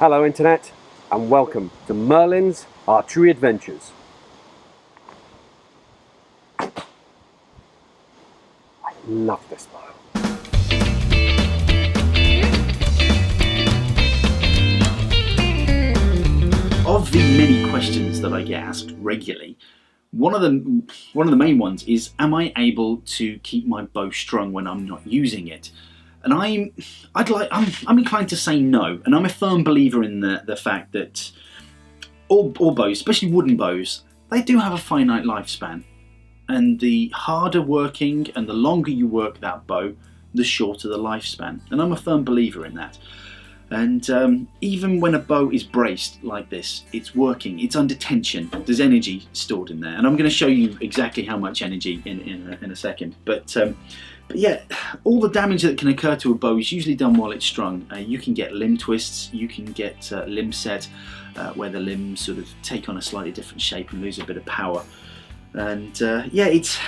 Hello Internet, and welcome to Merlin's Archery Adventures. I love this bow. Of the many questions that I get asked regularly, one of the main ones is, am I able to keep my bow strung when I'm not using it? And I'm inclined to say no, and I'm a firm believer in the fact that all bows, especially wooden bows, they do have a finite lifespan, and the harder working and the longer you work that bow, the shorter the lifespan, and I'm a firm believer in that. And even when a bow is braced like this, it's working, it's under tension, there's energy stored in there, and I'm going to show you exactly how much energy in a second. But yeah, all the damage that can occur to a bow is usually done while it's strung. You can get limb twists, you can get limb set, where the limbs sort of take on a slightly different shape and lose a bit of power. And yeah, it's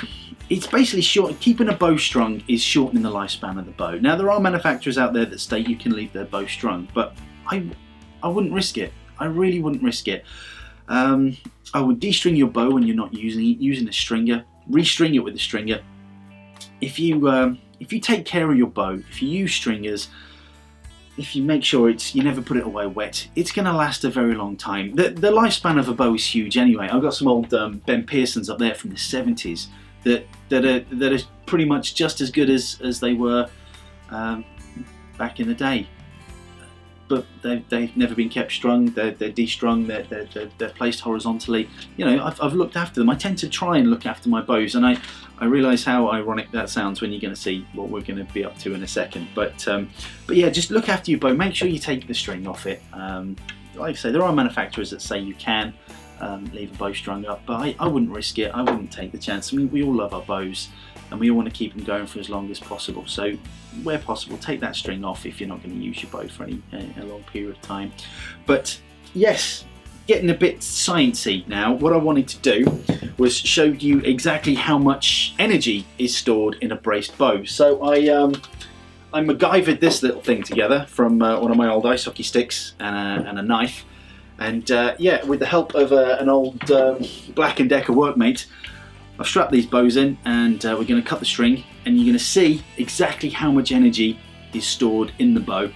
basically short. Keeping a bow strung is shortening the lifespan of the bow. Now, there are manufacturers out there that state you can leave their bow strung, but I wouldn't risk it. I really wouldn't risk it. I would de-string your bow when you're not using it, using a stringer. Restring it with a stringer. If you take care of your bow, if you use stringers, if you make sure you never put it away wet, it's going to last a very long time. The lifespan of a bow is huge anyway. I've got some old Ben Pearsons up there from the 70s that are pretty much just as good as they were back in the day. But they've never been kept strung. They're de-strung. They're placed horizontally. You know, I've looked after them. I tend to try and look after my bows, and I realise how ironic that sounds when you're going to see what we're going to be up to in a second. But yeah, just look after your bow. Make sure you take the string off it. Like I say, there are manufacturers that say you can leave a bow strung up, but I wouldn't risk it. I wouldn't take the chance. I mean, we all love our bows, and we all want to keep them going for as long as possible. So where possible, take that string off if you're not going to use your bow for a long period of time. But yes, getting a bit sciencey now, what I wanted to do was show you exactly how much energy is stored in a braced bow. So I MacGyvered this little thing together from one of my old ice hockey sticks and a knife. And yeah, with the help of an old Black & Decker workmate, I've strapped these bows in, and we're going to cut the string, and you're going to see exactly how much energy is stored in the bow,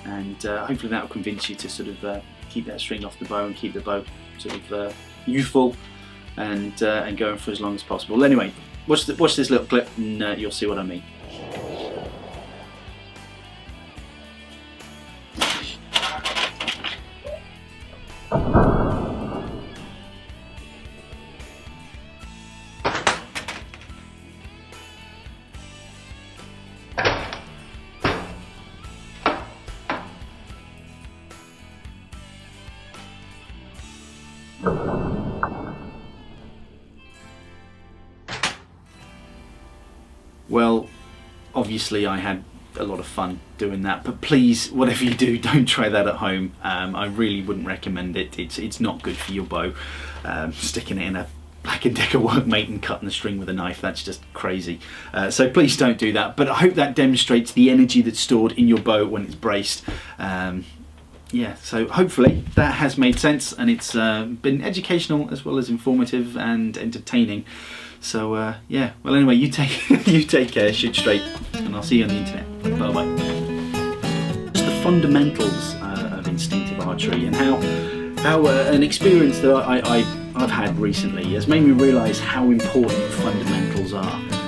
and hopefully that will convince you to sort of keep that string off the bow and keep the bow sort of youthful and going for as long as possible. Anyway, watch this little clip, and you'll see what I mean. Well, obviously I had a lot of fun doing that, but please, whatever you do, don't try that at home. I really wouldn't recommend it. It's not good for your bow. Sticking it in a Black & Decker workmate and cutting the string with a knife, that's just crazy. So please don't do that, but I hope that demonstrates the energy that's stored in your bow when it's braced. Yeah, so hopefully that has made sense, and it's been educational as well as informative and entertaining. So yeah, well anyway, you take care, shoot straight, and I'll see you on the internet. Bye bye. Just the fundamentals of instinctive archery, and how an experience that I've had recently has made me realise how important fundamentals are.